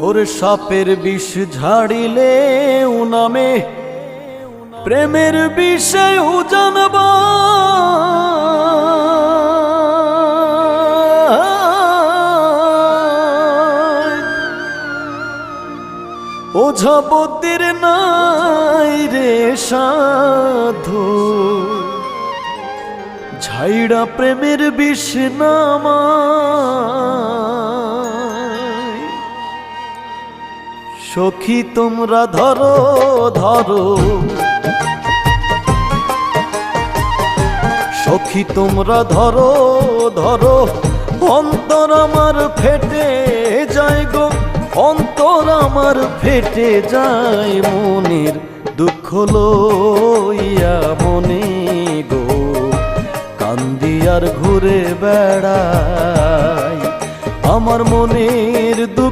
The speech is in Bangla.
ওরে সাপের বিষ ঝাড়িলে উনামে প্রেমের বিষয় জানবা ওঝা বদ্যির নাই রে সাধু ঝাইড়া প্রেমের বিষ নামায়। সখী তোমরা ধরো ধরো, সখী তোমরা ধরো ধরো, অন্তর আমার ফেটে যায় গো, অন্তর আমার ফেটে যায় মনের দুঃখ লইয়া মনে গো, কান্দি আর ঘুরে বেড়াই আমার মনের দুঃখ।